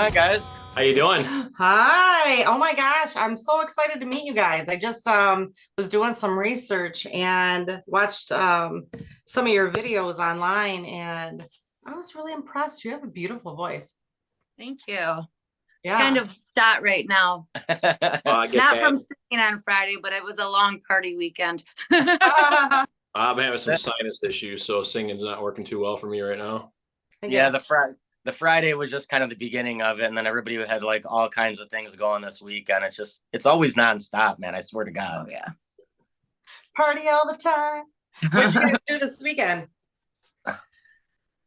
on, guys? How you doing? Hi. Oh my gosh, I'm so excited to meet you guys. I just was doing some research and watched some of your videos online and I was really impressed. You have a beautiful voice. Thank you. It's Yeah. kind of stot right now. I get Not that. from singing on Friday, but it was a long party weekend. I'm having some sinus issues, so singing's not working too well for me right now. Yeah, the Friday was just kind of the beginning of it, and then everybody had like all kinds of things going this week, and it's always nonstop, man. I swear to God. Oh yeah. Party all the time. What did you guys do this weekend?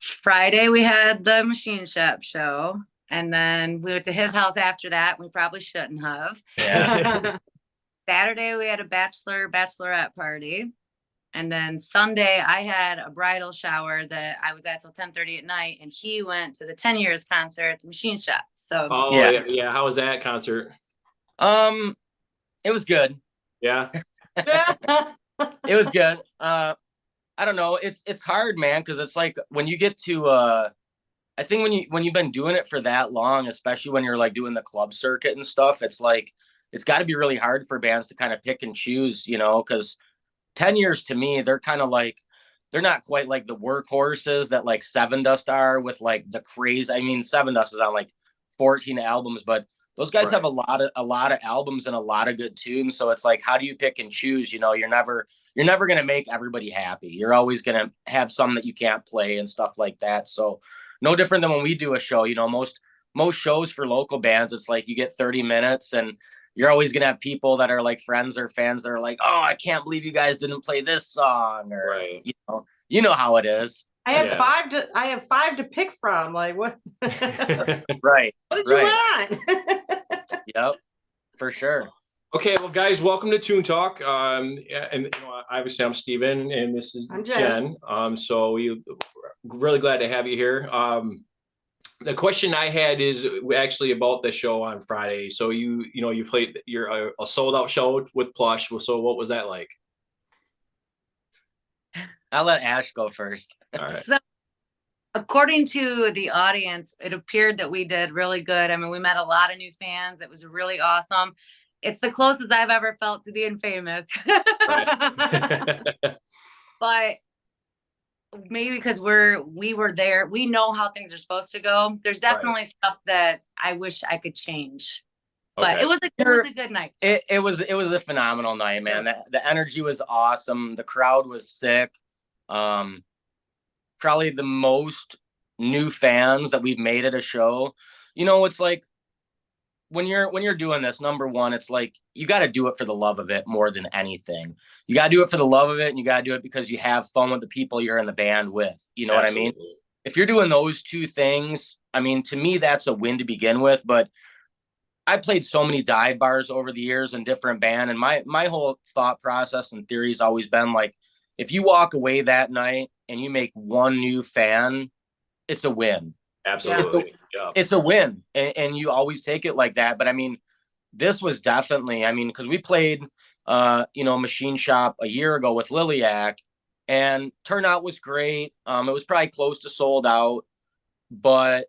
Friday we had the machine shop show, and then we went to his house after that. We probably shouldn't have. Yeah. Saturday we had a bachelorette party. And then Sunday, I had a bridal shower that I was at till 10:30 at night, and he went to the 10 Years concert at the Machine Shop. So Oh yeah. How was that concert? It was good. Yeah. It was good. I don't know. It's hard, man, because it's like when you get to I think when you've been doing it for that long, especially when you're like doing the club circuit and stuff, it's like it's got to be really hard for bands to kind of pick and choose, because 10 Years to me, they're kind of like, they're not quite like the workhorses that like Sevendust are with like the craze. I mean, Sevendust is on like 14 albums, but those guys have a lot of albums and a lot of good tunes. So it's like, how do you pick and choose? You're never going to make everybody happy. You're always going to have some that you can't play and stuff like that. So no different than when we do a show, most shows for local bands, it's like you get 30 minutes and you're always going to have people that are like friends or fans that are like, oh, I can't believe you guys didn't play this song. Or, you know how it is. I have five to pick from. Like what? Right. What did you want? Yep, for sure. Okay, well, guys, welcome to Toon Talk. And obviously, I'm Steven, and this is Jen. So we really glad to have you here. The question I had is actually about the show on Friday. So you played a sold out show with Plush. So what was that like? I'll let Ash go first. All right. So, according to the audience, it appeared that we did really good. I mean, we met a lot of new fans. It was really awesome. It's the closest I've ever felt to being famous. But maybe because we were there, we know how things are supposed to go. There's definitely stuff that I wish I could change. But it was a good night. It was a phenomenal night, man. The energy was awesome. The crowd was sick. Probably the most new fans that we've made at a show. It's like when you're doing this, number one, it's like you got to do it for the love of it more than anything. You got to do it for the love of it, and you got to do it because you have fun with the people you're in the band with. You know what I mean? If you're doing those two things, I mean, to me, that's a win to begin with. But I played so many dive bars over the years in different band, and my whole thought process and theory has always been like, if you walk away that night and you make one new fan, it's a win. Absolutely. It's a win, and you always take it like that. But I mean, this was definitely, because we played, Machine Shop a year ago with Liliac, and turnout was great. It was probably close to sold out, but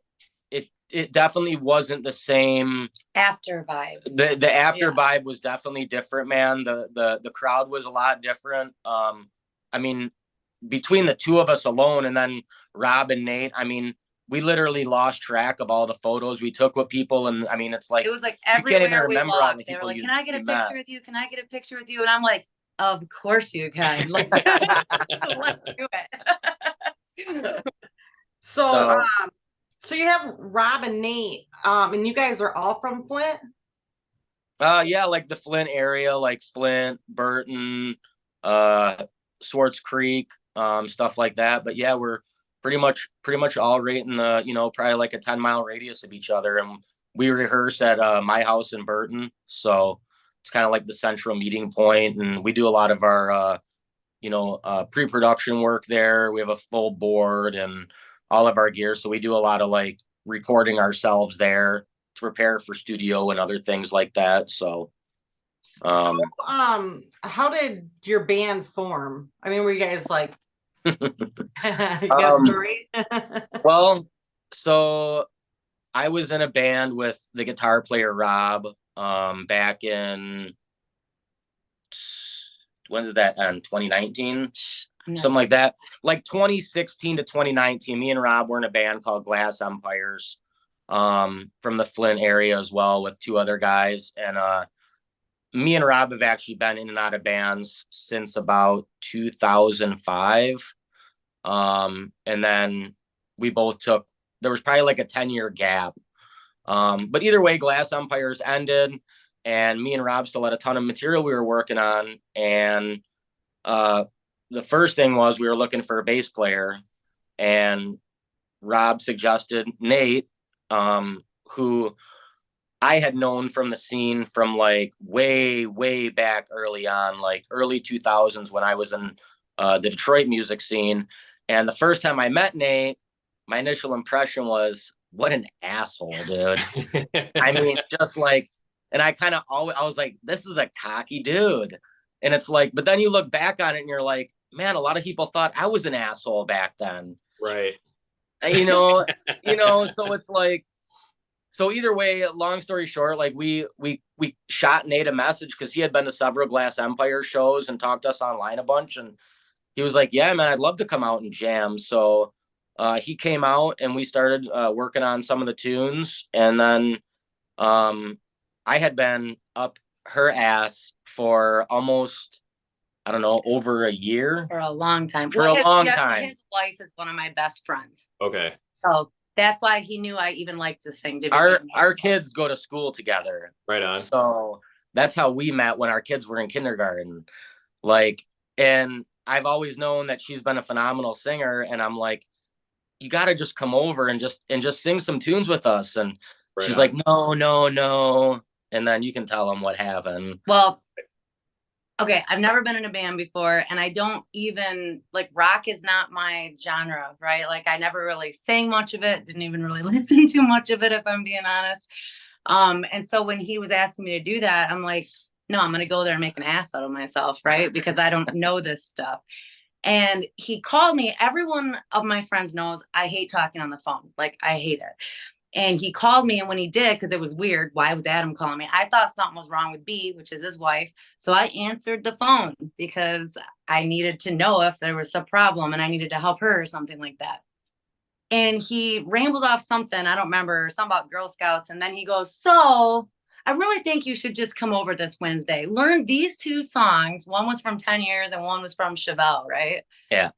it definitely wasn't the same after vibe. The after vibe was definitely different, man. The crowd was a lot different. I mean, between the two of us alone, and then Rob and Nate, I mean, we literally lost track of all the photos we took with people. And I mean, it's like, it was like everywhere you can't even remember all the they were people like, can I get a picture with you? Can I get a picture with you? And I'm like, of course you can. Like, let's do it. So you have Rob and Nate, and you guys are all from Flint? Yeah, like the Flint area, like Flint, Burton, Swartz Creek, stuff like that. But yeah, we're pretty much all right in the, probably like a 10-mile radius of each other. And we rehearse at my house in Burton. So it's kind of like the central meeting point. And we do a lot of our, pre-production work there. We have a full board and all of our gear. So we do a lot of like recording ourselves there to prepare for studio and other things like that. So how did your band form? I mean, were you guys like you got a story? Well, so I was in a band with the guitar player Rob back in, when did that end? 2019, something like that. Like 2016 to 2019, me and Rob were in a band called Glass Empires from the Flint area as well with two other guys. And me and Rob have actually been in and out of bands since about 2005. And then we both took, there was probably like a 10-year gap. But either way, Glass Empires ended, and me and Rob still had a ton of material we were working on. And the first thing was we were looking for a bass player, and Rob suggested Nate, who I had known from the scene from like way, way back early on, like early 2000s when I was in the Detroit music scene. And the first time I met Nate, my initial impression was, what an asshole, dude. I mean, just like, and I kind of always, I was like, this is a cocky dude. And it's like, but then you look back on it and you're like, man, a lot of people thought I was an asshole back then. Right. You know, so it's like, so either way, long story short, like we shot Nate a message because he had been to several Glass Empire shows and talked to us online a bunch. And he was like, yeah, man, I'd love to come out and jam. So he came out and we started working on some of the tunes. And then I had been up her ass for almost, I don't know, over a year. For a long time. For a long time. His wife is one of my best friends. Okay. So that's why he knew I even liked to sing. Our kids go to school together. Right on. So that's how we met when our kids were in kindergarten. Like, and I've always known that she's been a phenomenal singer. And I'm like, you got to just come over and just sing some tunes with us. And she's like, no. And then you can tell them what happened. Well, okay, I've never been in a band before, and I don't even, like, rock is not my genre, right? Like, I never really sang much of it, didn't even really listen to much of it, if I'm being honest. And so when he was asking me to do that, I'm like, no, I'm going to go there and make an ass out of myself, right? Because I don't know this stuff. And he called me. Every one of my friends knows I hate talking on the phone. Like, I hate it. And he called me, and when he did, because it was weird, why was Adam calling me? I thought something was wrong with B, which is his wife. So I answered the phone because I needed to know if there was a problem and I needed to help her or something like that. And he rambles off something, I don't remember, something about Girl Scouts. And then he goes, so I really think you should just come over this Wednesday. Learn these two songs. One was from 10 Years and one was from Chevelle, right? Yeah.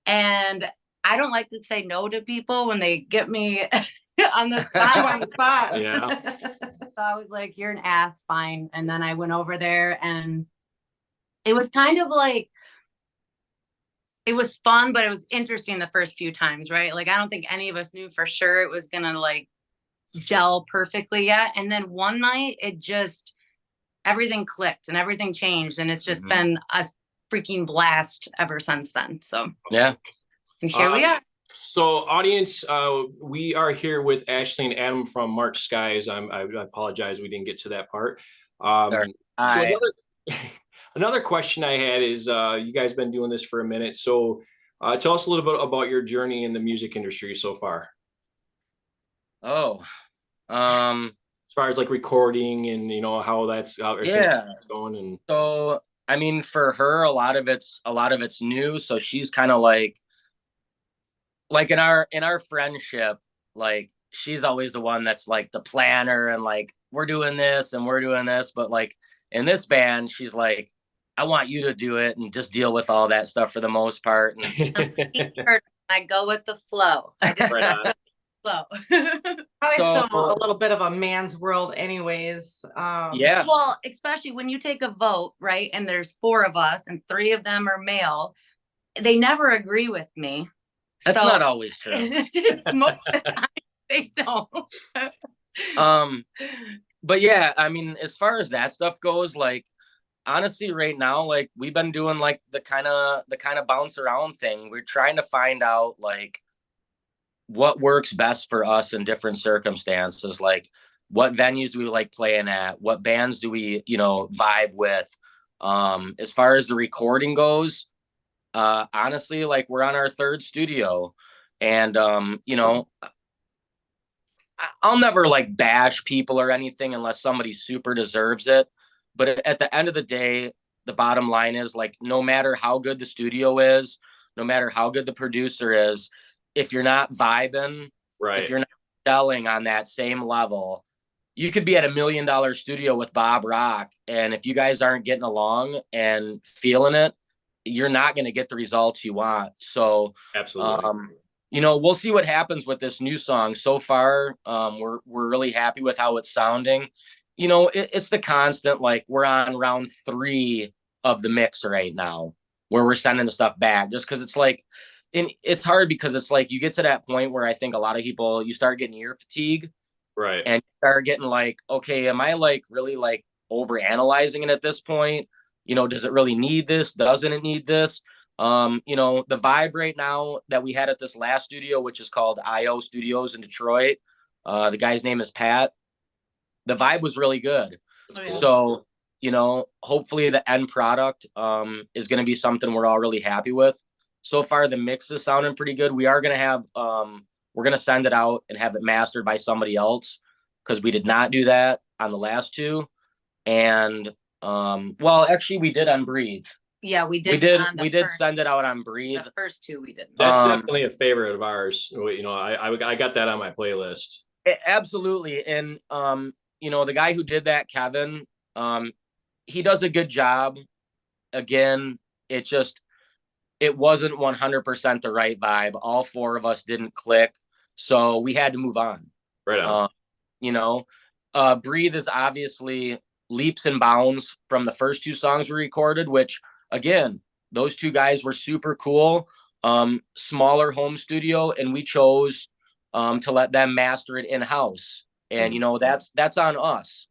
And I don't like to say no to people when they get me on the spot. On the spot. Yeah. So I was like, you're an ass, fine. And then I went over there, and it was kind of like, it was fun, but it was interesting the first few times, right? Like, I don't think any of us knew for sure it was gonna like gel perfectly yet. And then one night it just, everything clicked and everything changed, and it's just been a freaking blast ever since then. So yeah. And here we are. So, audience, we are here with Ashley and Adam from March Skies. I apologize we didn't get to that part. So another question I had is, you guys been doing this for a minute. So, tell us a little bit about your journey in the music industry so far. Oh, as far as like recording and how that's going. And so, I mean, for her, a lot of it's new. So she's kind of like in our friendship, like she's always the one that's like the planner and like, we're doing this and we're doing this. But like in this band, she's like, I want you to do it and just deal with all that stuff for the most part. And I go with the flow. I just flow. Probably still a little bit of a man's world anyways. Yeah. Well, especially when you take a vote, right? And there's 4 of us and 3 of them are male. They never agree with me. That's not always true. Most of the time, they don't. But yeah, I mean, as far as that stuff goes, like honestly, right now, like we've been doing like the kind of bounce around thing. We're trying to find out like what works best for us in different circumstances. Like what venues do we like playing at? What bands do we, vibe with? As far as the recording goes, honestly, like we're on our 3rd studio, and I'll never like bash people or anything unless somebody super deserves it. But at the end of the day, the bottom line is like, no matter how good the studio is, no matter how good the producer is, if you're not vibing, Right. if you're not selling on that same level, you could be at $1 million studio with Bob Rock. And if you guys aren't getting along and feeling it, you're not going to get the results you want. So, Absolutely. we'll see what happens with this new song. So far, we're really happy with how it's sounding. It's the constant, like we're on round 3 of the mix right now, where we're sending the stuff back, just because it's like, and it's hard because it's like you get to that point where I think a lot of people, you start getting ear fatigue, Right. and you start getting like, okay, am I like really like over analyzing it at this point? Does it really need this? Doesn't it need this? The vibe right now that we had at this last studio, which is called IO Studios in Detroit, the guy's name is Pat. The vibe was really good. Oh, yeah. So, hopefully the end product is going to be something we're all really happy with. So far, the mix is sounding pretty good. We are going to have, we're going to send it out and have it mastered by somebody else, because we did not do that on the last 2. And, well, actually we did on Breathe. Yeah, we did. We did send it out on Breathe. The first 2 we did. That's definitely a favorite of ours. I got that on my playlist. Absolutely. And, the guy who did that, Kevin, he does a good job. Again, it wasn't 100% the right vibe. All 4 of us didn't click. So we had to move on. Right on. Breathe is obviously leaps and bounds from the first 2 songs we recorded, which again, those 2 guys were super cool. Smaller home studio, and we chose to let them master it in-house. And that's on us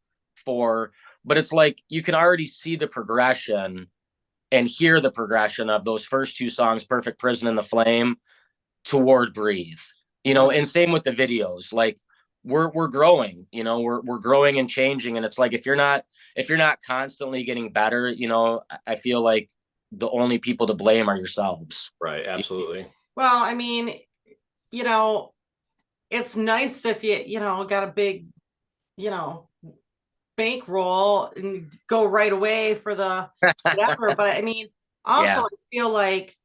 but it's like you can already see the progression and hear the progression of those first 2 songs, Perfect Prison and The Flame, toward Breathe. And same with the videos. Like we're growing, we're growing and changing. And it's like, if you're not constantly getting better, I feel like the only people to blame are yourselves. Right. Absolutely. Well, I mean, it's nice if you got a big, bankroll and go right away for the whatever. But I mean, also, Yeah. I feel like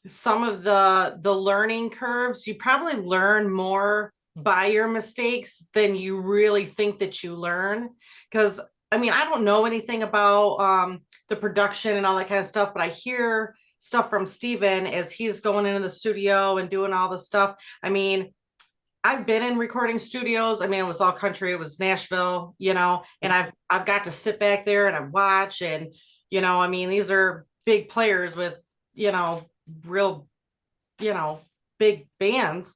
some of the learning curves, you probably learn more by your mistakes than you really think that you learn. Because I mean, I don't know anything about the production and all that kind of stuff, but I hear stuff from Steven as he's going into the studio and doing all the stuff. I mean, I've been in recording studios. I mean, it was all country. It was Nashville, and I've got to sit back there and I watch, and I mean, these are big players with real big bands.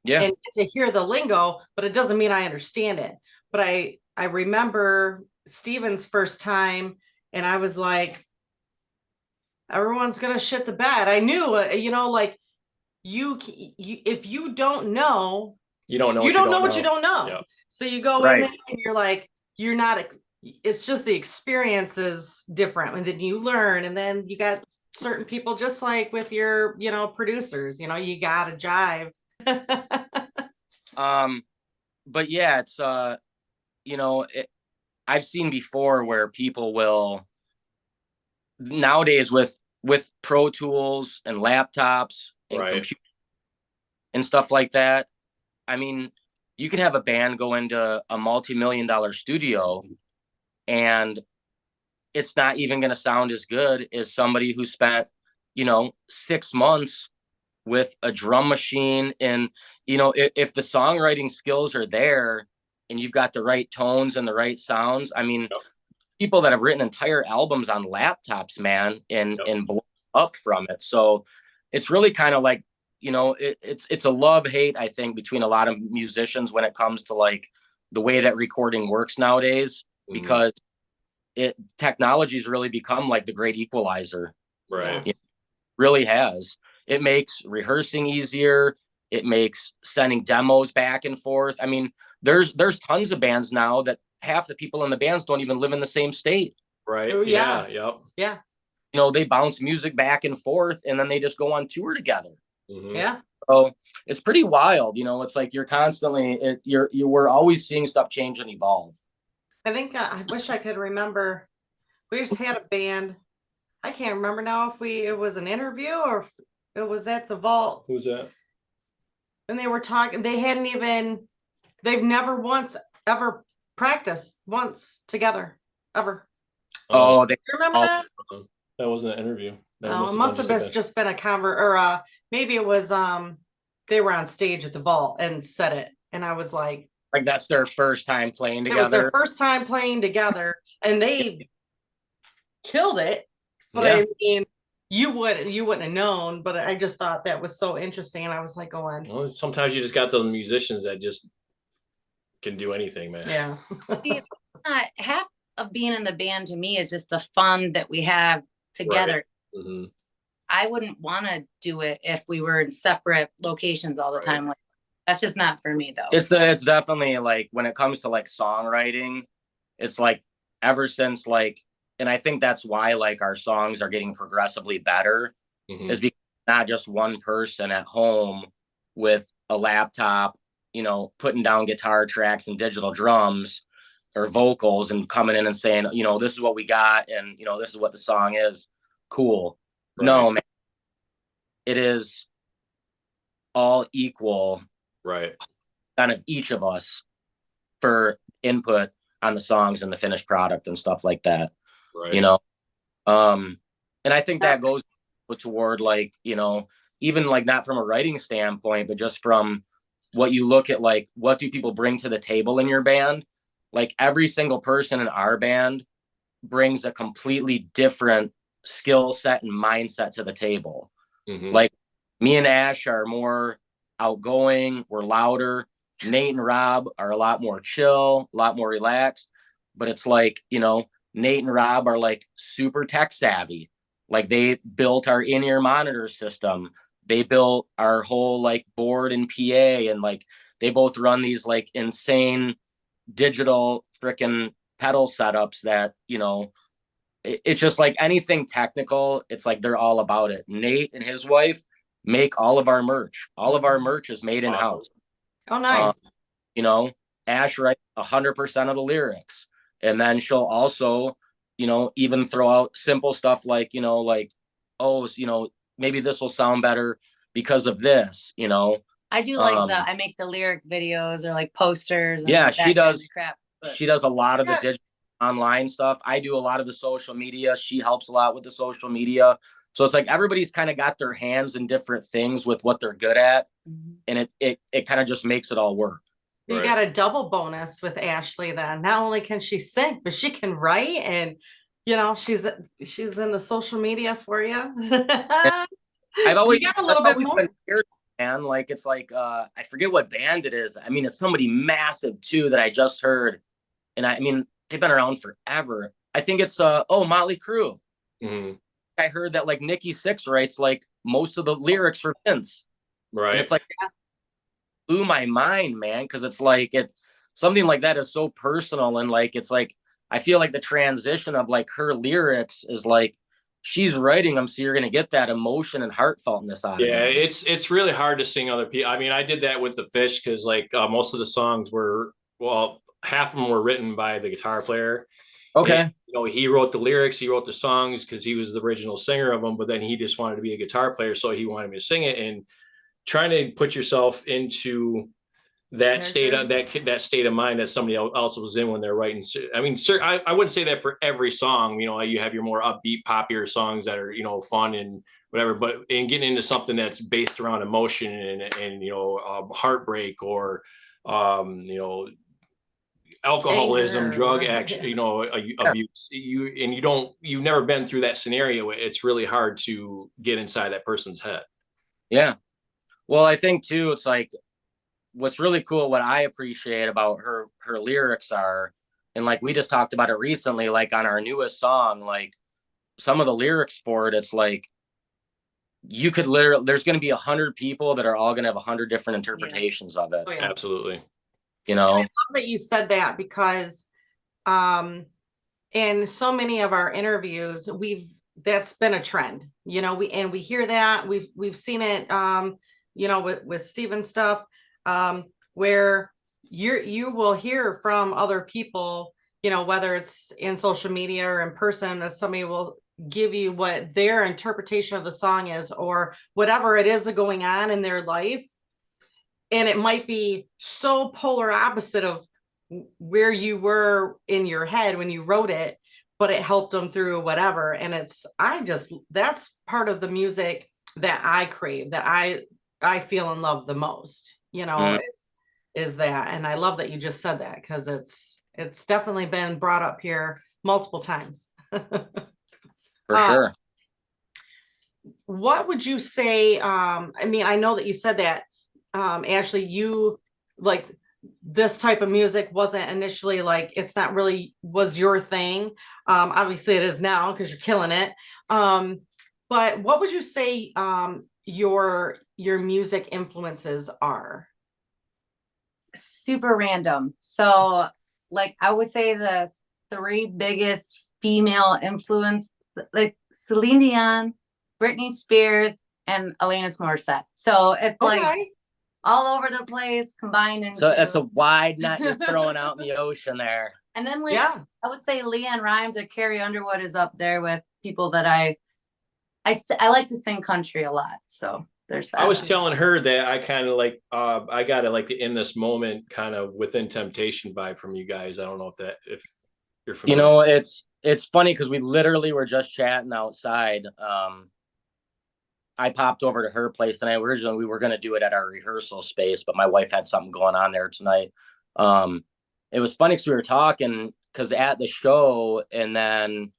Yeah. And to hear the lingo, but it doesn't mean I understand it. But I remember Steven's first time, and I was like, everyone's gonna shit the bed. I knew, like you if you don't know, you don't know what you don't know. Yep. So you go in there and you're like, you're not. It's just the experience is different, and then you learn, and then you got certain people, just like with your producers. You gotta jive. But yeah, it's I've seen before where people will nowadays with Pro Tools and laptops and computers and stuff like that. I mean, you can have a band go into a multi-million-dollar studio and it's not even going to sound as good as somebody who spent 6 months with a drum machine. And if the songwriting skills are there and you've got the right tones and the right sounds, I mean, people that have written entire albums on laptops, man, and blow up from it. So it's really kind of like, it's a love-hate, I think, between a lot of musicians when it comes to like the way that recording works nowadays, because technology's really become like the great equalizer. Right. It really has. It makes rehearsing easier. It makes sending demos back and forth. I mean, there's tons of bands now that half the people in the bands don't even live in the same state. Right. Oh, yeah. Yep. Yeah. They bounce music back and forth and then they just go on tour together. Mm-hmm. Yeah. So it's pretty wild, you know. It's like you're constantly you we're always seeing stuff change and evolve. I think I wish I could remember. We just had a band. I can't remember now if it was an interview or if it was at the vault. Who's that? And they were talking, they've never once ever practiced once together, ever. Oh, You remember all- that? That wasn't an interview. That No, it must have just been a or maybe it was they were on stage at the vault and said it. And I was like that's their first time playing it was their together. first time playing together and they killed it. But Yeah. I mean, you wouldn't have known, but I just thought that was so interesting. And I was like going, Well, sometimes you just got those musicians that just can do anything, man. yeah. Half of being in the band to me is just the fun that we have together. Mm-hmm. I wouldn't want to do it if we were in separate locations all the Right. time. Like, that's just not for me though. It's definitely like when it comes to like songwriting, it's like ever since like, and I think that's why like our songs are getting progressively better Mm-hmm. is because not just one person at home with a laptop, you know, putting down guitar tracks and digital drums or vocals and coming in and saying, you know, this is what we got and, you know, this is what the song is. Cool. Right. No, man. It is all equal Right. kind of each of us for input on the songs and the finished product and stuff like that. Right. You know, and I think that goes toward like, you know, even like not from a writing standpoint, but just from what you look at, like, what do people bring to the table in your band? Like every single person in our band brings a completely different skill set and mindset to the table. Mm-hmm. Like me and Ash are more outgoing, we're louder. Nate and Rob are a lot more chill, a lot more relaxed. But it's like, you know, Nate and Rob are like super tech savvy. Like they built our in-ear monitor system. They built our whole like board and PA, and like they both run these like insane digital freaking pedal setups that, you know, it's just like anything technical. It's like they're all about it. Nate and his wife make all of our merch. All of our merch is made in house. Oh, nice. You know, Ash writes 100% of the lyrics, and then she'll also, you know, even throw out simple stuff like, you know, like, oh, you know, maybe this will sound better because of this, you know. I do like I make the lyric videos or like posters. And Yeah, that she kind does. of crap, but She does a lot of the digital online stuff. I do a lot of the social media. She helps a lot with the social media. So it's like everybody's kind of got their hands in different things with what they're good at, and it kind of just makes it all work. You got a double bonus with Ashley then. Not only can she sing, but she can write, and you know, she's in the social media for you. I've always got a little bit more. been weird, man. Like it's like I forget what band it is. I mean, it's somebody massive too that I just heard, and I mean they've been around forever. I think it's Motley Crue. Mm-hmm. I heard that like Nikki Sixx writes like most of the lyrics for Vince. Right. And it's like blew my mind, man, because it's like something like that is so personal, and like it's like I feel like the transition of like her lyrics is like she's writing them, so you're gonna get that emotion and heartfeltness out of it. Yeah, it's really hard to sing other people. I mean, I did that with the Fish because like most of the songs were, well, half of them were written by the guitar player. Okay. And, you know, he wrote the lyrics, he wrote the songs because he was the original singer of them, but then he just wanted to be a guitar player, so he wanted me to sing it. And trying to put yourself into that state of that state of mind that somebody else was in when they're writing. I mean, I wouldn't say that for every song. You know, you have your more upbeat, poppier songs that are, you know, fun and whatever. But in getting into something that's based around emotion and you know, heartbreak or you know, alcoholism, Anger, drug right, action, yeah. you know, abuse. You've never been through that scenario. It's really hard to get inside that person's head. Yeah. Well, I think too, it's like what's really cool, what I appreciate about her lyrics are, and like we just talked about it recently, like on our newest song, like some of the lyrics for it, it's like you could literally, there's going to be 100 people that are all going to have 100 different interpretations of it. Oh, yeah. Absolutely. You know, I love that you said that because in so many of our interviews, that's been a trend. You know, we hear that we've seen it you know, with Steven's stuff, where you will hear from other people, you know, whether it's in social media or in person, or somebody will give you what their interpretation of the song is, or whatever it is going on in their life. And it might be so polar opposite of where you were in your head when you wrote it, but it helped them through whatever. And that's part of the music that I crave, that I feel in love the most, you know, is that. And I love that you just said that, because it's definitely been brought up here multiple times. For sure. What would you say? I mean, I know that you said that, Ashley, you like this type of music wasn't initially, like, it's not really was your thing. Obviously it is now, because you're killing it. But what would you say your music influences are? Super random. So like I would say the 3 biggest female influence, like Celine Dion, Britney Spears, and Alanis Morissette. So it's like all over the place, combined into. So it's a wide net you're throwing out in the ocean there. And then like I would say LeAnn Rimes or Carrie Underwood is up there with people that I like to sing country a lot. So there's that. I was telling her that I kind of like I got it like the In This Moment kind of Within Temptation vibe from you guys. I don't know if you're familiar. You know, it's funny because we literally were just chatting outside. I popped over to her place tonight. Originally, we were going to do it at our rehearsal space, but my wife had something going on there tonight. It was funny because we were talking because at the show, and then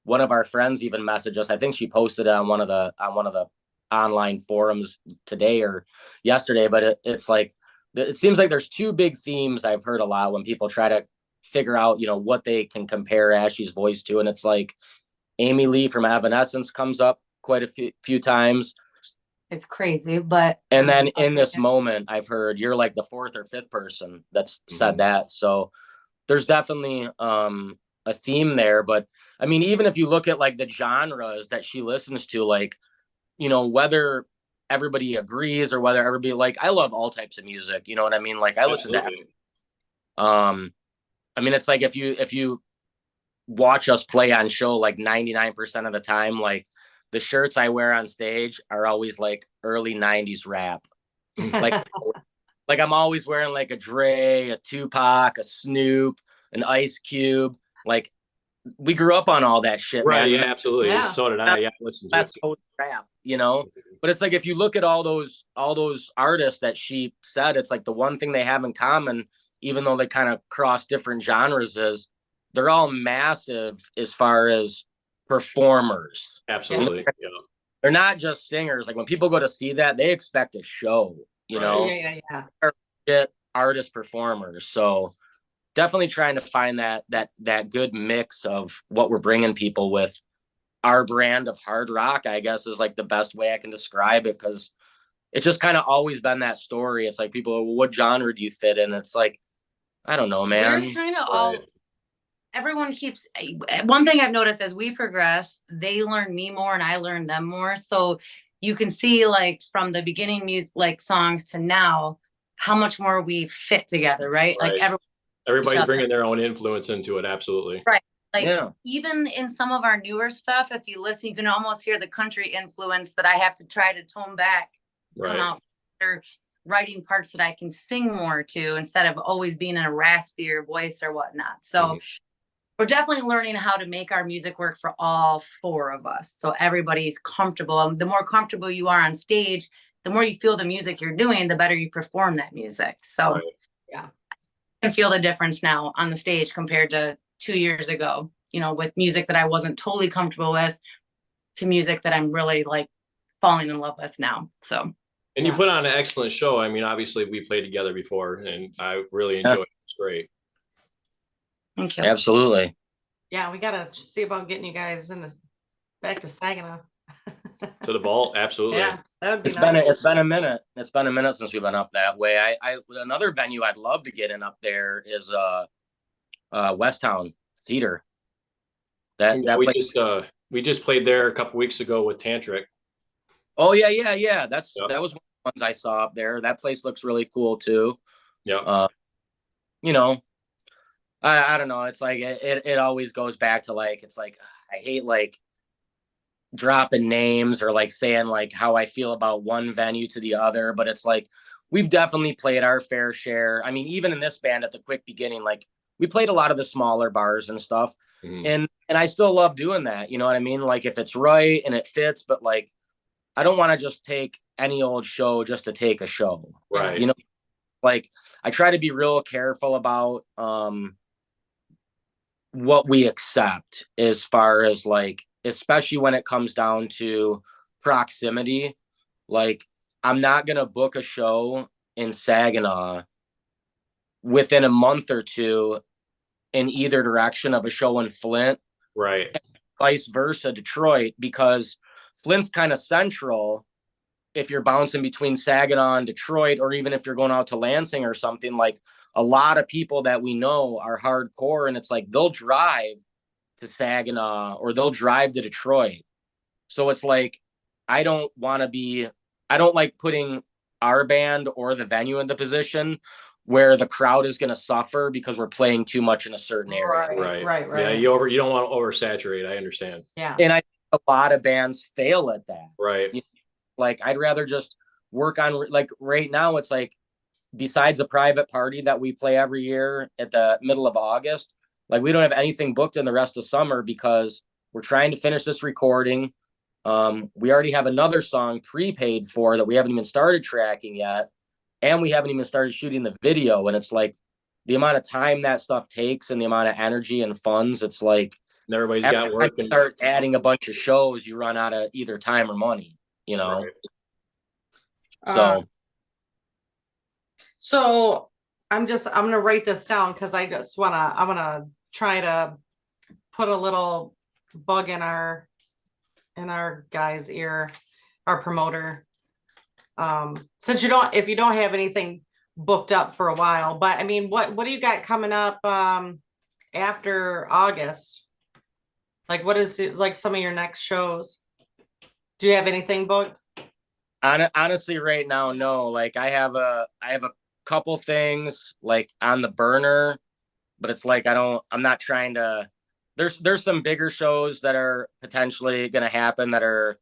one of our friends even messaged us. I think she posted it on one of the online forums today or yesterday. But it's like it seems like there's 2 big themes I've heard a lot when people try to figure out, you know, what they can compare Ashley's voice to, and it's like Amy Lee from Evanescence comes up quite a few times. It's crazy, but and then In This Moment, I've heard you're like the 4th or 5th person that's said that. So there's definitely a theme there. But I mean, even if you look at like the genres that she listens to, like, you know, whether everybody agrees or whether everybody, like, I love all types of music, you know what I mean? Like I listen to I mean, it's like if you watch us play on show, like 99% of the time, like the shirts I wear on stage are always like early 90s rap. like I'm always wearing like a Dre, a Tupac, a Snoop, an Ice Cube. Like we grew up on all that shit, right? man. Yeah, absolutely. Yeah. So did I. Yeah, listen to West Coast rap, you know. But it's like if you look at all those artists that she said, it's like the one thing they have in common, even though they kind of cross different genres, is they're all massive as far as performers. Absolutely. Yeah. They're not just singers. Like when people go to see that, they expect a show, you know. Yeah. Artist performers. So definitely trying to find that good mix of what we're bringing people with. Our brand of hard rock, I guess, is like the best way I can describe it, because it's just kind of always been that story. It's like people, well, what genre do you fit in? It's like, I don't know, man. We're kind of all. Everyone keeps, one thing I've noticed as we progress, they learn me more and I learn them more. So you can see like from the beginning music, like songs to now, how much more we fit together, right? Like everybody's bringing their own influence into it. Absolutely. Right. Like even in some of our newer stuff, if you listen, you can almost hear the country influence that I have to try to tone back, come out. Or writing parts that I can sing more to instead of always being in a raspier voice or whatnot. So we're definitely learning how to make our music work for all 4 of us. So everybody's comfortable. The more comfortable you are on stage, the more you feel the music you're doing, the better you perform that music. So I can feel the difference now on the stage compared to 2 years ago, you know, with music that I wasn't totally comfortable with to music that I'm really like falling in love with now. So. And you put on an excellent show. I mean, obviously we played together before and I really enjoyed it. It's great. Thank you. Absolutely. Yeah, we gotta see about getting you guys back to Saginaw. To the vault, absolutely. Yeah, that would be It's been a minute. It's been a minute since we've been up that way. I another venue I'd love to get in up there is Westtown Theater. We just played there a couple weeks ago with Tantric. Oh yeah. That was one of ones I saw up there. That place looks really cool too. Yeah. You know, I don't know. It's like it always goes back to like it's like I hate like dropping names or like saying like how I feel about one venue to the other, but it's like we've definitely played our fair share. I mean, even in this band at the quick beginning, like we played a lot of the smaller bars and stuff. And I still love doing that. You know what I mean? Like if it's right and it fits, but like I don't want to just take any old show just to take a show. Right. You know, like I try to be real careful about what we accept as far as like, especially when it comes down to proximity. Like I'm not going to book a show in Saginaw within a month or two in either direction of a show in Flint. Right. Vice versa, Detroit, because Flint's kind of central if you're bouncing between Saginaw and Detroit, or even if you're going out to Lansing or something. Like a lot of people that we know are hardcore, and it's like they'll drive to Saginaw or they'll drive to Detroit. So it's like I don't like putting our band or the venue in the position where the crowd is going to suffer because we're playing too much in a certain area. Right. Yeah, you don't want to oversaturate. I understand. Yeah. And I think a lot of bands fail at that. Right. You know, like I'd rather just work on like right now it's like besides a private party that we play every year at the middle of August, like we don't have anything booked in the rest of summer because we're trying to finish this recording. We already have another song prepaid for that we haven't even started tracking yet. And we haven't even started shooting the video. And it's like the amount of time that stuff takes and the amount of energy and funds, it's like everybody's got work and start adding a bunch of shows, you run out of either time or money, you know? Right. So I'm going to write this down because I'm going to try to put a little bug in our guy's ear, our promoter. Since if you don't have anything booked up for a while, but I mean, what do you got coming up, after August? Like, what is it, like some of your next shows? Do you have anything booked? Honestly, right now, no. Like I have a couple things like on the burner, but it's like I'm not trying to. There's some bigger shows that are potentially going to happen that are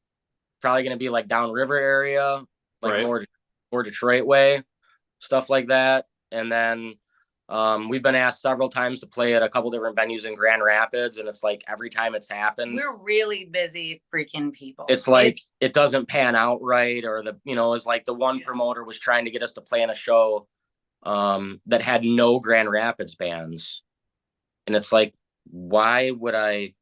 probably going to be like downriver area, like more Detroit way, stuff like that. And then we've been asked several times to play at a couple different venues in Grand Rapids, and it's like every time it's happened, we're really busy freaking people. It's like it doesn't pan out right, or it's like the one promoter was trying to get us to play on a show that had no Grand Rapids bands, and it's like, why would I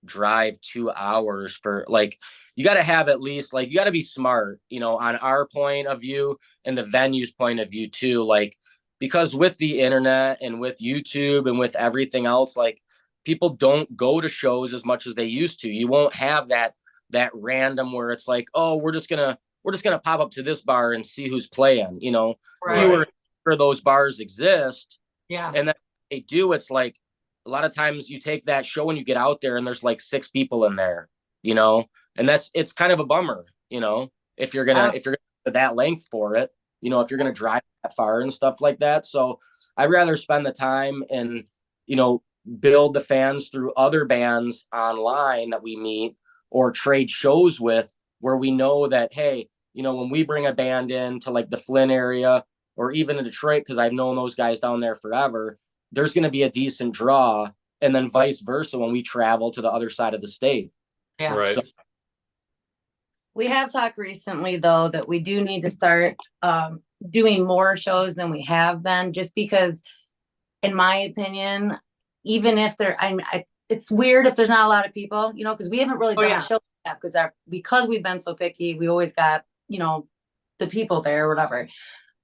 drive 2 hours for like? You got to have at least like you got to be smart, on our point of view and the venue's point of view too, like because with the internet and with YouTube and with everything else, like people don't go to shows as much as they used to. You won't have that random where it's like, oh, we're just gonna pop up to this bar and see who's playing. Fewer for those bars exist. Yeah, and then they do. It's like a lot of times you take that show and you get out there and there's like 6 people in there, and it's kind of a bummer, if you're gonna that length for it, if you're gonna drive that far and stuff like that. So I'd rather spend the time and build the fans through other bands online that we meet or trade shows with, where we know that, hey, when we bring a band in to like the Flint area or even in Detroit, because I've known those guys down there forever, there's going to be a decent draw, and then vice versa when we travel to the other side of the state. Yeah. Right. So, we have talked recently though that we do need to start doing more shows than we have been, just because in my opinion, even if it's weird if there's not a lot of people, because we haven't really done a show yet, because we've been so picky, we always got, the people there or whatever.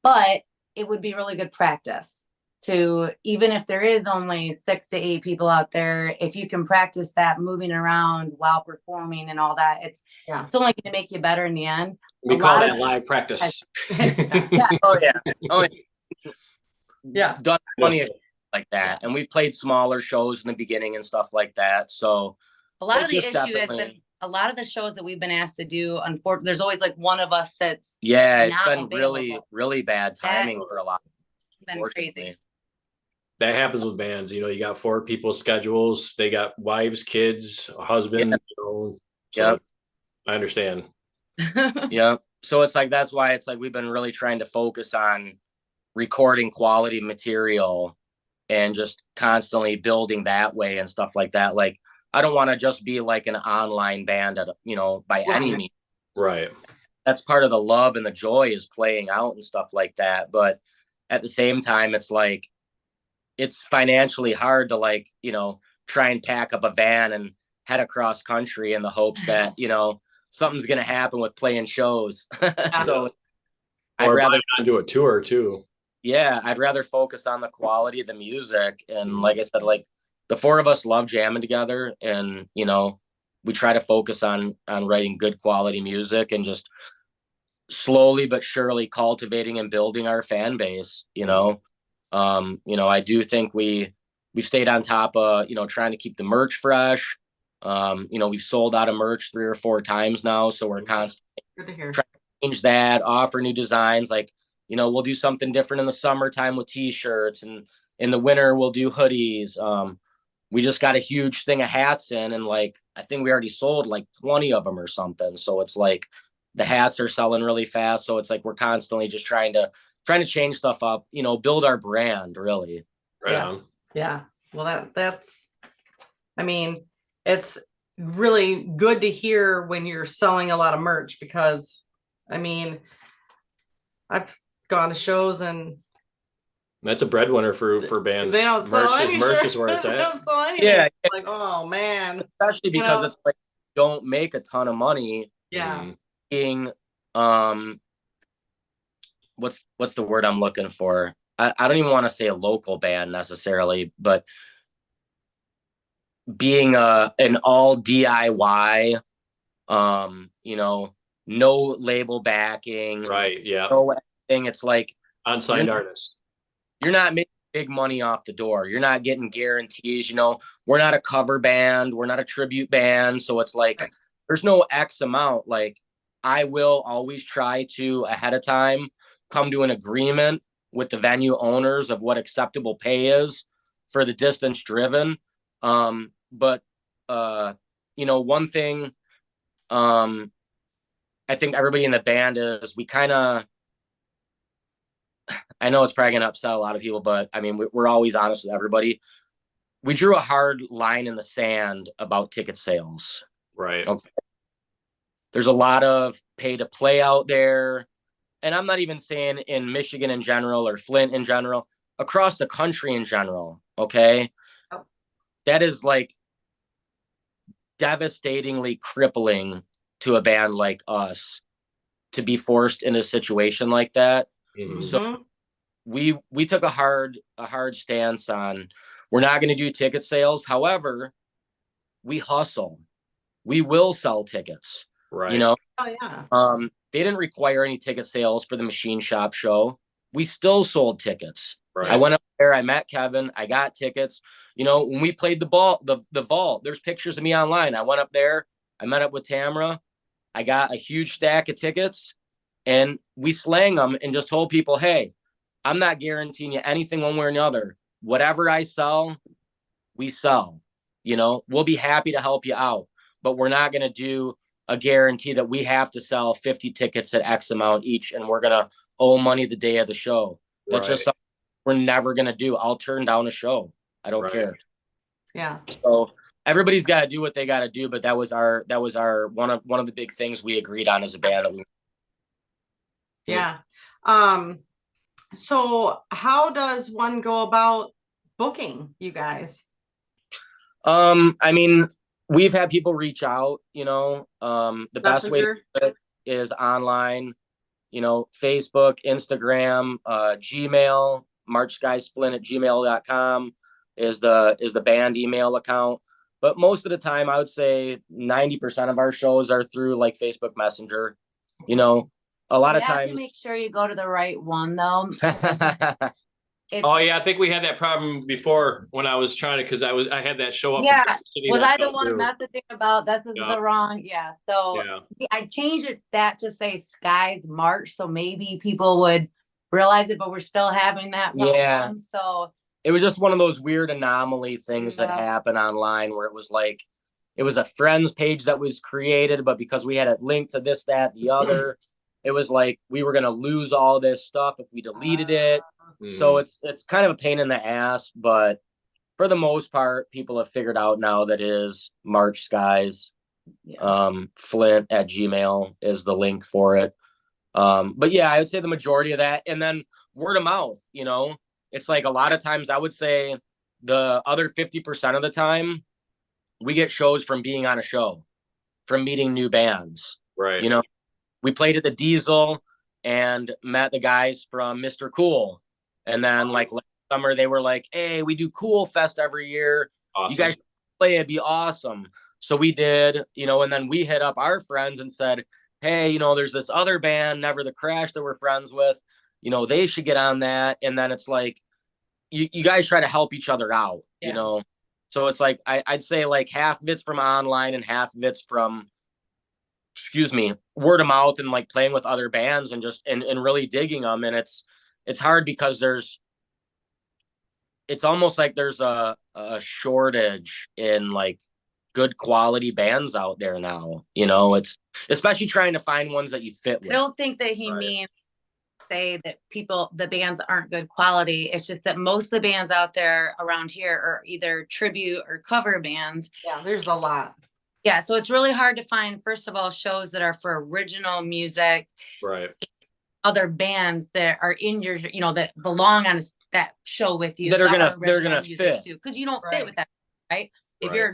But it would be really good practice to, even if there is only 6 to 8 people out there, if you can practice that moving around while performing and all that, it's only going to make you better in the end. We call that live practice. Oh yeah. Done plenty of like that, and we played smaller shows in the beginning and stuff like that. So a lot of the issue has been a lot of the shows that we've been asked to do, unfortunately, there's always like one of us that's Yeah, it's not been really, available. really bad timing for a lot. been Unfortunately. crazy. That happens with bands. You know, you got 4 people's schedules. They got wives, kids, a husband. Yeah. You know, so Yep. I understand. Yeah. So it's like, that's why it's like we've been really trying to focus on recording quality material and just constantly building that way and stuff like that. Like, I don't want to just be like an online band at, by any Right. means. Right. That's part of the love and the joy is playing out and stuff like that. But at the same time, it's like, it's financially hard to like, try and pack up a van and head across country in the hopes that, something's going to happen with playing shows. So I'd Or rather onto a tour too. yeah, I'd rather focus on the quality of the music. And Mhm. like I said, like the 4 of us love jamming together, and we try to focus on writing good quality music and just slowly but surely cultivating and building our fan base. I do think we stayed on top of, trying to keep the merch fresh. We've sold out of merch 3 or 4 times now, so we're constantly Good to hear. change that, offer new designs. Like, we'll do something different in the summertime with t-shirts, and in the winter we'll do hoodies. We just got a huge thing of hats in, and like I think we already sold like 20 of them or something. So it's like the hats are selling really fast. So it's like we're constantly just trying to change stuff up, build our brand really. Right Yeah. on. Yeah. Well, that's, I mean, it's really good to hear when you're selling a lot of merch, because I mean, I've gone to shows and That's a breadwinner for bands. they don't sell any merch shirt. is where it's They at. don't sell anything. Yeah. Like, oh man. Especially because know? it's like don't make a ton of money Yeah. being what's the word I'm looking for? I don't even want to say a local band necessarily, but being an all DIY, no label backing, Right. Yeah. no anything. It's like Unsigned artist. you're not making big money off the door. You're not getting guarantees. We're not a cover band. We're not a tribute band. So it's like Right. there's no X amount. Like I will always try to ahead of time come to an agreement with the venue owners of what acceptable pay is for the distance driven. But one thing I think everybody in the band is we kind of, I know it's probably going to upset a lot of people, but I mean, we're always honest with everybody. We drew a hard line in the sand about ticket sales. Right. Okay. There's a lot of pay to play out there. And I'm not even saying in Michigan in general or Flint in general, across the country in general. Okay. Oh. That is like devastatingly crippling to a band like us to be forced in a situation like that. Mhm. So we took a hard stance on we're not going to do ticket sales. However, we hustle. We will sell tickets. Right. Oh yeah. They didn't require any ticket sales for the Machine Shop show. We still sold tickets. Right. I went up there, I met Kevin, I got tickets. When we played the vault, there's pictures of me online. I went up there, I met up with Tamara, I got a huge stack of tickets, and we slang them and just told people, hey, I'm not guaranteeing you anything one way or another. Whatever I sell, we sell. We'll be happy to help you out, but we're not going to do a guarantee that we have to sell 50 tickets at X amount each, and we're going to owe money the day of the show. That's just something we're never going to do. I'll turn down a show. I don't care. Yeah. So everybody's got to do what they got to do, but that was our one of the big things we agreed on as a band. Yeah. So how does one go about booking you guys? I mean, we've had people reach out, the best way to do it is online, Facebook, Instagram, Gmail, marchskysflint@gmail.com is the band email account. But most of the time, I would say 90% of our shows are through like Facebook Messenger. A lot of You have times to make sure you go to the right one though. Oh yeah, I think we had that problem before when I was trying to, because I had that show up. in Yeah. Kansas City Was that I the fell one through. messaging about this is Yeah. the wrong? Yeah. So Yeah. I changed that to say Skies March, so maybe people would realize it, but we're still having that Yeah. problem. So It was just one of those weird anomaly things that Yeah. happen online where it was like, it was a friends page that was created, but because we had it linked to this, that, the other, it was like we were gonna lose all this stuff if we deleted it. So Mhm. it's kind of a pain in the ass, but for the most part, people have figured out now that it is March Skies. Flint at Gmail is the link for it. But yeah, I would say the majority of that, and then word of mouth, it's like a lot of times I would say the other 50% of the time we get shows from being on a show, from meeting new bands. Right. We played at the Diesel and met the guys from Mr. Cool. And then like last summer, they were like, hey, we do Cool Fest every year. Awesome. You guys should play, it'd be awesome. So we did, and then we hit up our friends and said, hey, there's this other band, Never the Crash, that we're friends with. They should get on that. And then it's like, you guys try to help each other out, So it's like, I'd say like half of it's from online and half of it's from, word of mouth and like playing with other bands and just, and really digging them. And it's hard because it's almost like there's a shortage in like good quality bands out there now. It's especially trying to find ones that you fit with. I don't think that he Right. means say that the bands aren't good quality. It's just that most of the bands out there around here are either tribute or cover bands. Yeah, there's a lot. Yeah, so it's really hard to find, first of all, shows that are for original music, Right. other bands that are in your, that belong on that show with you. That are that they're original gonna music fit. too, because you don't Right. fit with that, right? If Right. you're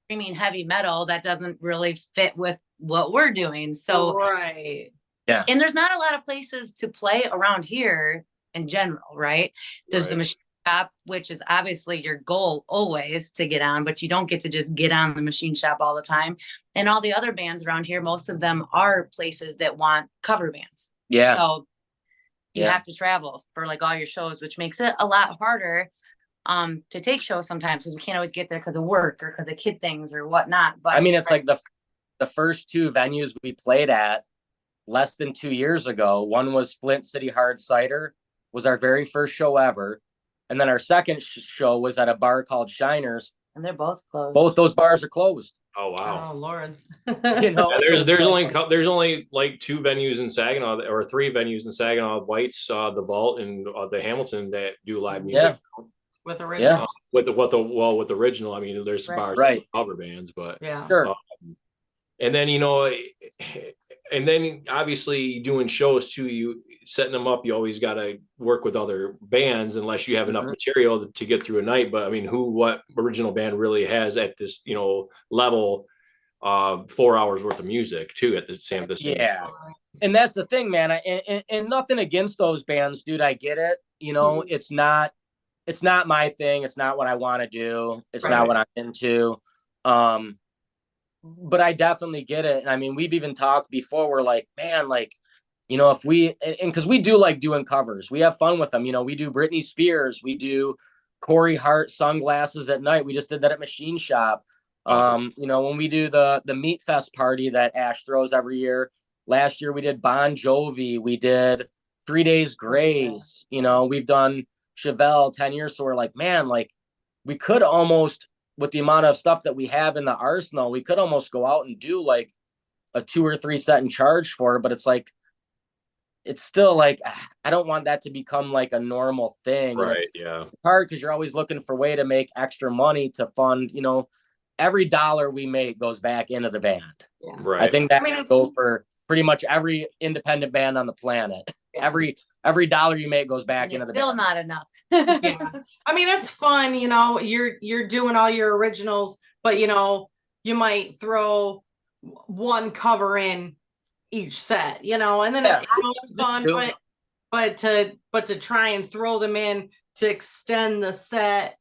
screaming heavy metal, that doesn't really fit with what we're doing. So Right. Yeah. and there's not a lot of places to play around here in general, right? There's the Right. machine shop, which is obviously your goal always to get on, but you don't get to just get on the machine shop all the time. And all the other bands around here, most of them are places that want cover bands. Yeah. So you Yeah. have to travel for like all your shows, which makes it a lot harder to take shows sometimes because we can't always get there because of work or because of kid things or whatnot. But I mean, it's like the first two venues we played at less than 2 years ago. One was Flint City Hard Cider, was our very first show ever. And then our second show was at a bar called Shiners. and they're both closed. Both those bars are closed. Oh wow. Oh Lord. Yeah, there's only like two venues in Saginaw or three venues in Saginaw: White's, the Vault, and the Hamilton that do live music. With original. With the original. I mean, there's some bars Right. with cover bands, but Yeah. Sure. and then and then obviously doing shows too, you setting them up, you always got to work with other bands unless you have enough material to get through a night. But I mean, what original band really has at this level 4 hours worth of music too at the same Yeah. And that's the thing, man. And nothing against those bands, dude. I get it. It's not my thing. It's not what I want to do. It's not what I'm into. But I definitely get it. And I mean, we've even talked before. We're like, man, like, if we, and because we do like doing covers, we have fun with them. We do Britney Spears, we do Corey Hart Sunglasses at Night. We just did that at Machine Shop. Awesome. When we do the Meat Fest party that Ash throws every year. Last year we did Bon Jovi. We did 3 Days Grace. We've done Chevelle 10 years. So we're like, man, like we could almost, with the amount of stuff that we have in the arsenal, we could almost go out and do like a 2 or 3 set and charge for it. But it's like, it's still like, I don't want that to become like a normal thing. Right. It's hard because you're always looking for a way to make extra money to fund, every dollar we make goes back into the band. Yeah. Right. I think that would go for pretty much every independent band on the planet. Yeah. Every dollar you make goes back into the still band. not enough. Yeah. I mean, it's fun, you're doing all your originals, but you might throw one cover in each set, and then it's fun, but to try and throw them in to extend the set,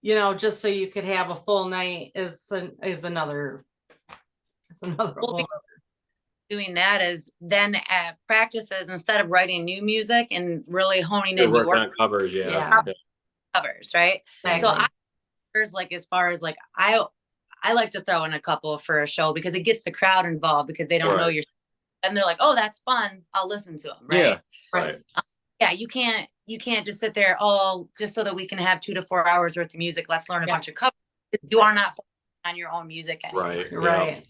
just so you could have a full night is another. Well, doing that is then at practices, instead of writing new music and really honing Good in work your on covers, yeah. Yeah. covers, right? Exactly. So there's like, as far as like, I like to throw in a couple for a show because it gets the crowd involved because they don't know Right. your, and they're like, oh, that's fun. I'll listen to them. Right. Yeah. Right. Yeah. You can't just sit there, oh, just so that we can have 2 to 4 hours worth of music. Let's learn a bunch of covers. You are not on your own music anymore. Right. You're yeah. right.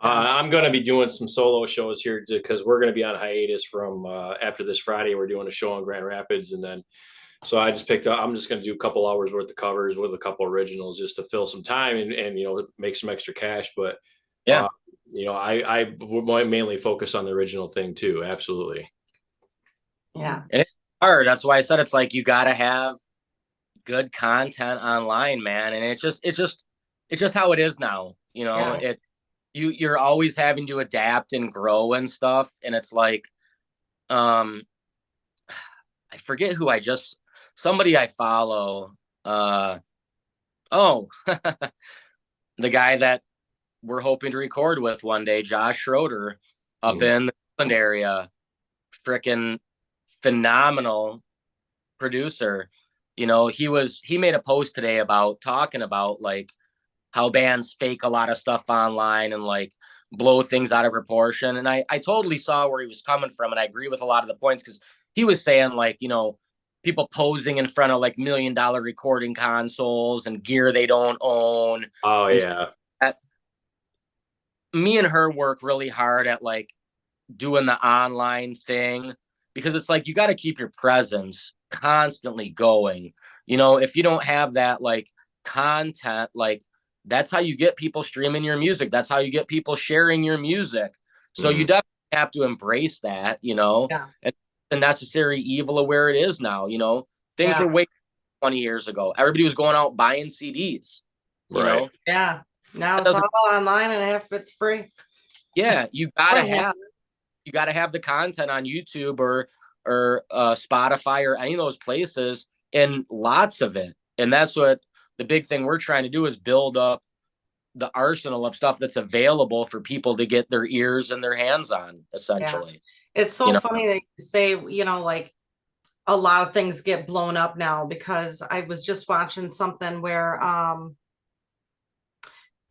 I'm going to be doing some solo shows here because we're going to be on hiatus from after this Friday. We're doing a show in Grand Rapids, and then so I just picked up. I'm just going to do a couple hours worth of covers with a couple originals just to fill some time and make some extra cash. But Yeah. I would mainly focus on the original thing too. Absolutely. Yeah. Hard. That's why I said it's like you got to have good content online, man. And it's just how it is now. Yeah. You're always having to adapt and grow and stuff. And it's like, I forget who somebody I follow. The guy that we're hoping to record with one day, Josh Schroeder, up in the Portland area, freaking phenomenal producer. He made a post today about talking about like how bands fake a lot of stuff online and like blow things out of proportion. And I totally saw where he was coming from. And I agree with a lot of the points because he was saying like, people posing in front of like $1 million recording consoles and gear they don't own. Oh yeah. Me and her work really hard at like doing the online thing because it's like you got to keep your presence constantly going. If you don't have that like content, like that's how you get people streaming your music. That's how you get people sharing your music. So you definitely have to embrace that, Yeah. and the necessary evil of where it is now. Things were way 20 years ago. Everybody was going out buying CDs, you know? Yeah. Now it's all online and half of it's free. Yeah. You gotta have the content on YouTube or Spotify or any of those places, and lots of it. And that's what the big thing we're trying to do is build up the arsenal of stuff that's available for people to get their ears and their hands on, essentially. Yeah. It's so funny that you say, like a lot of things get blown up now, because I was just watching something where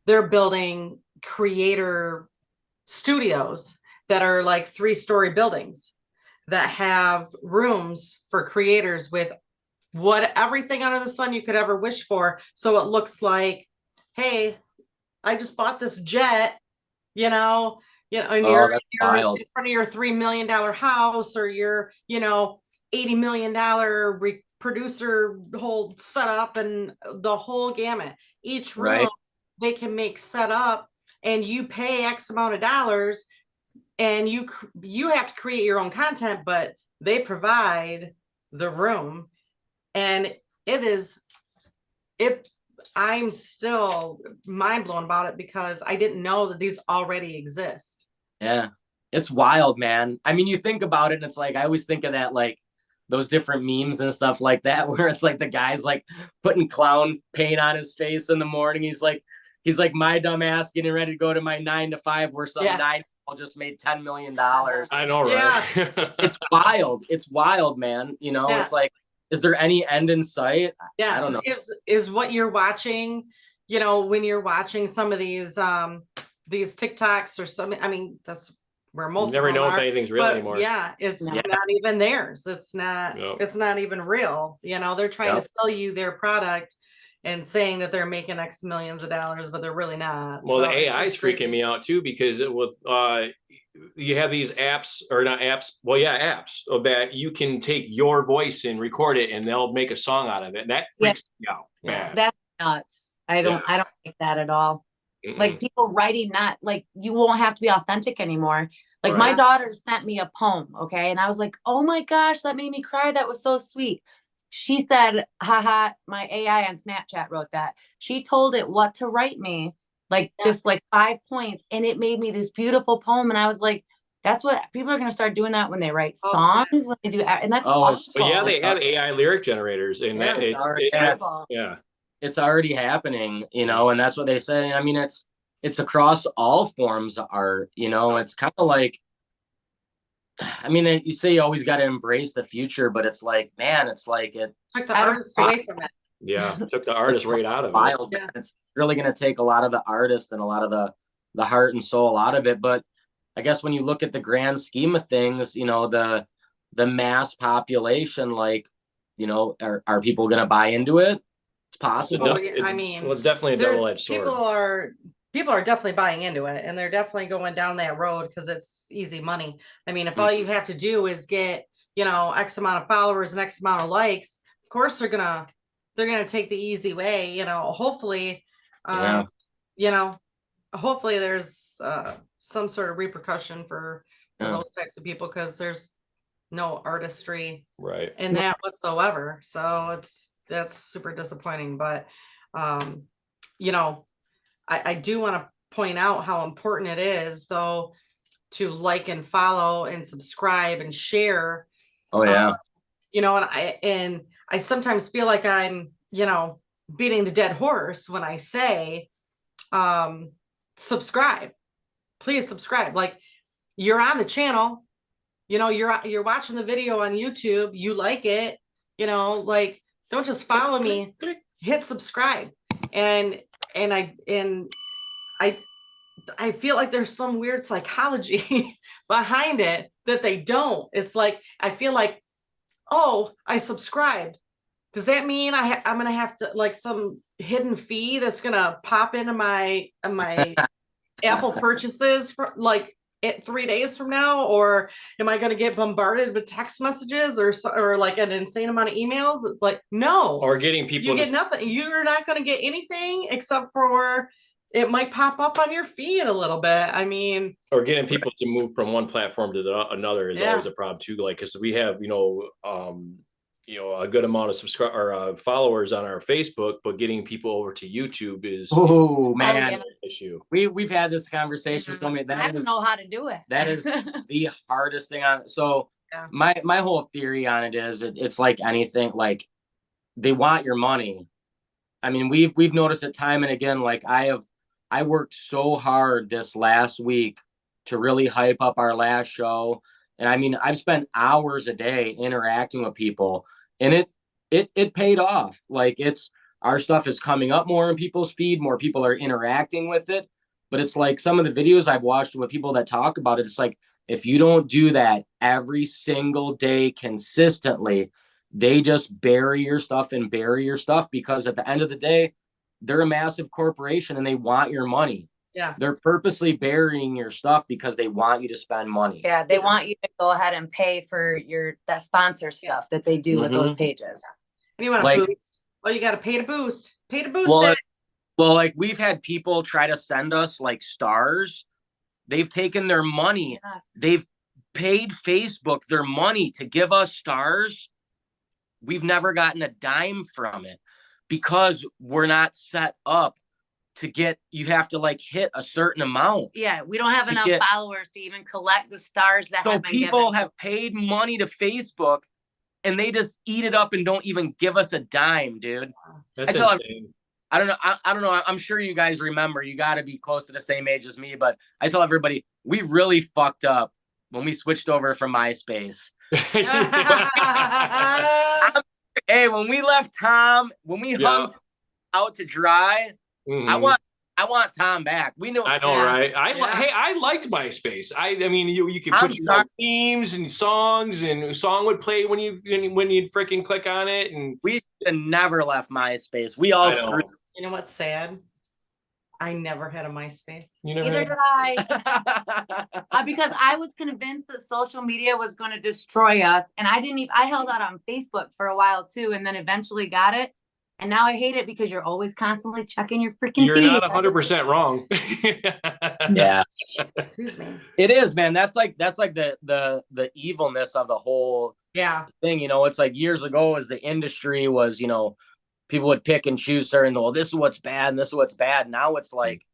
they're building creator studios that are like 3-story buildings that have rooms for creators with everything under the sun you could ever wish for. So it looks like, hey, I just bought this jet, and you're in front of your $3 million house, or your, $80 million producer whole setup, and the whole gamut. Each room they can make set up, and you pay X amount of dollars, and you have to create your own content, but they provide the room. And I'm still mind blown about it because I didn't know that these already exist. Yeah, it's wild, man. I mean, you think about it and it's like, I always think of that, like those different memes and stuff like that, where it's like the guy's like putting clown paint on his face in the morning. He's like, my dumb ass getting ready to go to my 9 to 5 where some 9 just made $10 million. I know, right? Yeah. It's wild. It's wild, man. It's like, is there any end in sight? Yeah. I don't know. Is what you're watching, when you're watching some of these TikToks or something, I mean, that's where most you never know if anything's real anymore. Yeah. It's not even theirs. It's not even real. They're trying to sell you their product and saying that they're making X millions of dollars, but they're really not. Well, the AI is freaking me out too, because you have these apps, or not apps. Well, yeah, apps that you can take your voice and record it, and they'll make a song out of it. That freaks me out. Yeah. That's nuts. I don't like that at all. Like people writing that, like you won't have to be authentic anymore. Like my daughter sent me a poem, okay, and I was like, oh my gosh, that made me cry. That was so sweet. She said, haha, my AI on Snapchat wrote that. She told it what to write me, like just like 5 points, and it made me this beautiful poem. And I was like, that's what people are going to start doing, that when they write songs, when they do, and that's awesome. But yeah, they have AI lyric generators, and it's already happening, and that's what they say. I mean, it's across all forms of art, you know. It's kind of like, I mean, you say you always got to embrace the future, but it's like, man, it's like it Took the artist away from it. Yeah, took the artist right out of it. wild. Yeah. It's really going to take a lot of the artist and a lot of the heart and soul out of it. But I guess when you look at the grand scheme of things, you know, the mass population, like, you know, are people going to buy into it? It's possible. Oh, yeah, I mean, well, it's definitely a There- double-edged sword. people are definitely buying into it, and they're definitely going down that road because it's easy money. I mean, if all you have to do is get, you know, X amount of followers and X amount of likes, of course they're gonna take the easy way, you know. Hopefully, Yeah. you know, hopefully there's some sort of repercussion for Yeah. those types of people, because there's no artistry Right. in that whatsoever. So that's super disappointing. But you know, I do want to point out how important it is, though, to like and follow and subscribe and share. Oh yeah. You know, and I sometimes feel like I'm, you know, beating the dead horse when I say subscribe. Please subscribe. Like, you're on the channel, you know, you're watching the video on YouTube, you like it, you know, like, don't just follow me, hit subscribe. And I feel like there's some weird psychology behind it that they don't. It's like, I feel like, oh, I subscribed. Does that mean I'm gonna have to, like, some hidden fee that's gonna pop into my Apple purchases for like 3 days from now? Or am I gonna get bombarded with text messages or like an insane amount of emails? Like, no. Or getting people You get nothing. You're not going to get anything except for it might pop up on your feed a little bit. I mean, or getting people to move from one platform to another is Yeah. always a problem too. Like, because we have, a good amount of followers on our Facebook, but getting people over to YouTube is Oh man, yeah. an issue. we've had this conversation with so many. I That don't is know how to do it. that is the hardest thing on. So Yeah. my whole theory on it is it's like anything. Like, they want your money. I mean, we've noticed it time and again. Like, I worked so hard this last week to really hype up our last show. And I mean, I've spent hours a day interacting with people, and it paid off. Like, our stuff is coming up more in people's feed, more people are interacting with it. But it's like some of the videos I've watched with people that talk about it, it's like, if you don't do that every single day consistently, they just bury your stuff because at the end of the day, they're a massive corporation and they want your money. Yeah. They're purposely burying your stuff because they want you to spend money. Yeah, they want you to go ahead and pay for that sponsor stuff that they do with those pages. and you want to Like- boost. Well, you got to pay to boost. Pay to boost Well, it. Well, like, we've had people try to send us like stars. They've taken their money. Yeah. They've paid Facebook their money to give us stars. We've never gotten a dime from it because we're not set up to get, you have to like hit a certain amount. Yeah, we don't have To enough get- followers to even collect the stars that So have been people given. have paid money to Facebook and they just eat it up and don't even give us a dime, dude. That's I tell insane. I don't know. I don't know. I'm sure you guys remember. You got to be close to the same age as me, but I tell everybody we really fucked up when we switched over from MySpace. Hey, when we left Tom, when we Yeah. hung out to dry, Mhm. I want Tom back. We know. I know, Yeah. right? Yeah. Hey, I liked MySpace. I mean, you can I'm put your sorry. own themes and songs, and a song would play when you freaking click on it. And We should have never left MySpace. We all I know. screwed. You know what's sad? I never had a MySpace. You never Neither had- did I. Because I was convinced that social media was going to destroy us. And I held out on Facebook for a while too, and then eventually got it. And now I hate it because you're always constantly checking your freaking You're feed. not 100% wrong. Yeah, Excuse me. it is, man. That's like the evilness of the whole Yeah. thing. You know, it's like years ago, as the industry was, you know, people would pick and choose certain, well, this is what's bad and this is what's bad. Now it's like,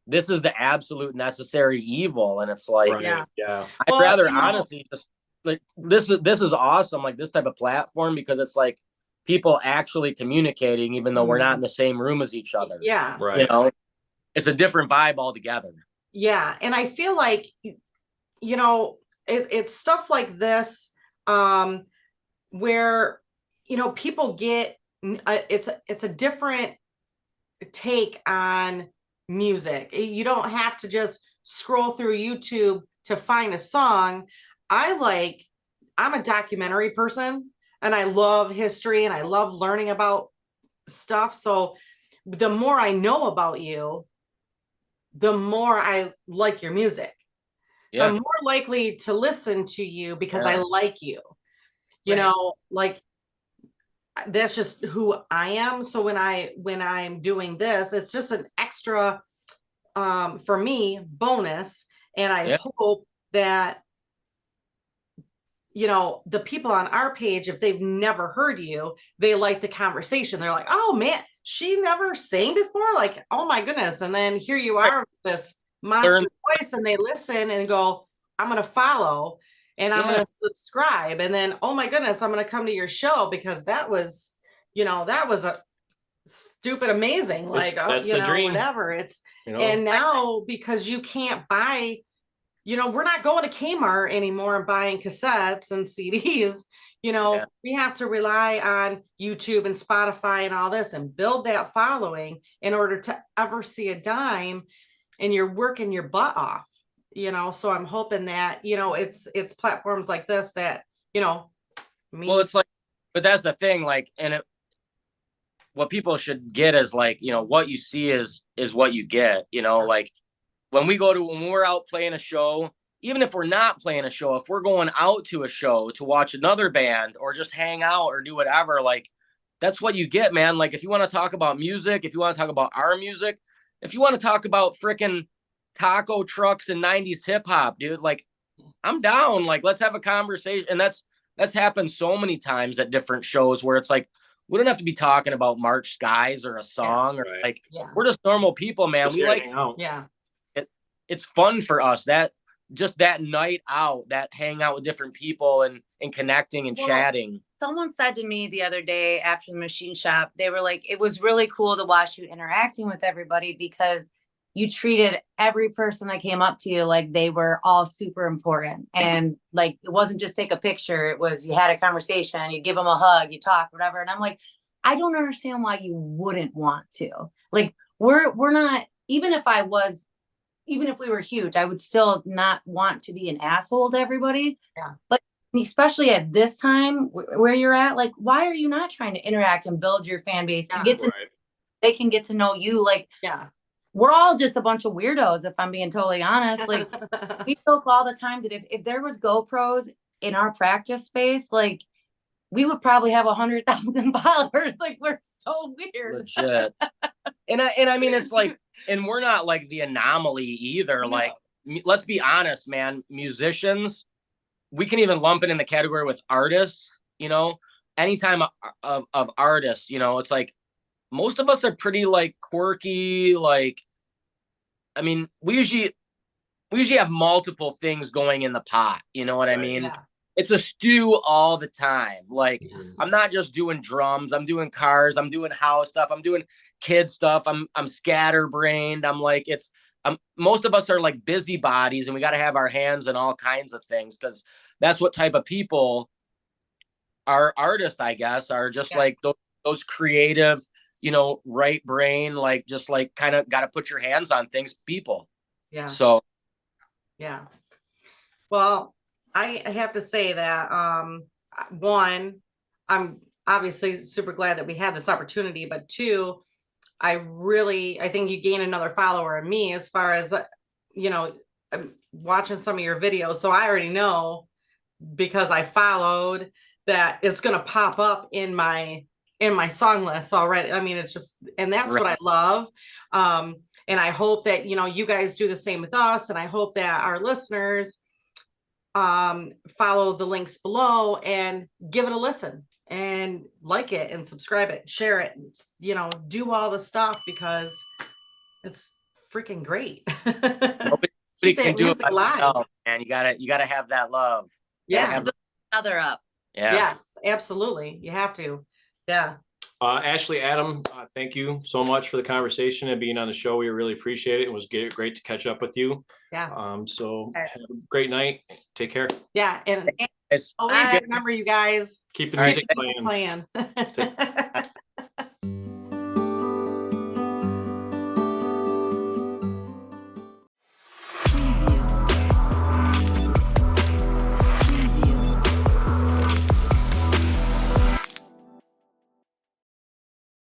this is the absolute necessary evil. And it's like, Right, Yeah. yeah. I'd Well, rather you know- honestly just like, this is awesome. Like, this type of platform, because it's like people actually communicating, even though we're not in the same room as each other. Yeah. You Right. know, it's a different vibe altogether. Yeah. And I feel like, you know, it's stuff like this, where, you know, people get, it's a different take on music. You don't have to just scroll through YouTube to find a song. I'm a documentary person, and I love history and I love learning about stuff. So the more I know about you, the more I like your music. Yeah. I'm more likely to listen to you because I Yeah. like you. You Right. know, like that's just who I am. So when I'm doing this, it's just an extra for me bonus. And I Yeah. hope that, you know, the people on our page, if they've never heard you, they like the conversation. They're like, oh man, she never sang before. Like, oh my goodness. And then here you are with this monster voice, and they listen and go, I'm going to follow and I'm going to subscribe. And then, oh my goodness, I'm going to come to your show because that was, you know, that was a stupid amazing. Like, that's you the know, dream. whatever. It's, You know, and now because you can't buy, you know, we're not going to Kmart anymore and buying cassettes and CDs. You know, Yeah. we have to rely on YouTube and Spotify and all this and build that following in order to ever see a dime, and you're working your butt off, you know. So I'm hoping that, you know, it's platforms like this that, you know, Well, it's like, but that's the thing, like, and what people should get is like, you know, what you see is what you get, you know, like when we're out playing a show, even if we're not playing a show, if we're going out to a show to watch another band or just hang out or do whatever, like that's what you get, man. Like if you want to talk about music, if you want to talk about our music, if you want to talk about freaking taco trucks and 90s hip hop, dude, like I'm down. Like let's have a conversation. And that's happened so many times at different shows where it's like we don't have to be talking about March Skies or a song or like we're just normal people, man. just We like out. it's fun for us, that just that night out, that hang out with different people and connecting and chatting. Someone said to me the other day after the machine shop, they were like, it was really cool to watch you interacting with everybody because you treated every person that came up to you like they were all super important. And like, it wasn't just take a picture. It was, you had a conversation, you give them a hug, you talk, whatever. And I'm like, I don't understand why you wouldn't want to. Like, we're not, even if we were huge, I would still not want to be an asshole to everybody. Yeah. But especially at this time where you're at, like, why are you not trying to interact and build your fan base and get to, they can get to know you? Like, we're all just a bunch of weirdos, if I'm being totally honest. Like, we joke all the time that if there was GoPros in our practice space, like, we would probably have 100,000 followers. Like, we're so weird. Legit. And I mean, it's like, and we're not like the anomaly either. No. Like, let's be honest, man. Musicians, we can even lump it in the category with artists. You know, anytime of artists, you know, it's like most of us are pretty like quirky. Like, I mean, we usually have multiple things going in the pot. You know what I mean? Yeah. It's a stew all the time. Like, I'm not just doing drums. I'm doing cars. I'm doing house stuff. I'm doing kid stuff. I'm scatterbrained. I'm like, most of us are like busybodies, and we got to have our hands in all kinds of things because that's what type of people are artists, I guess, are just like those creative, you know, right brain, like just like kind of got to put your hands on things, people. Yeah. So. Yeah. Well, I have to say that, one, I'm obviously super glad that we had this opportunity, but two, I think you gain another follower in me as far as, you know, watching some of your videos. So I already know, because I followed, that it's going to pop up in my song list already. I mean, it's just, and that's what I love. And I hope that, you know, you guys do the same with us. And I hope that our listeners follow the links below and give it a listen and like it and subscribe it, share it, and, you know, do all the stuff because it's freaking great. Nobody can do it by themselves, man. You gotta have that love. Yeah. Have other up. Yeah. Yes, absolutely. You have to. Yeah. Ashley, Adam, thank you so much for the conversation and being on the show. We really appreciate it. It was great to catch up with you. Yeah. So have a great night. Take care. Yeah. And It's always Bye. remember, you guys, Keep the All right. music playing. playing.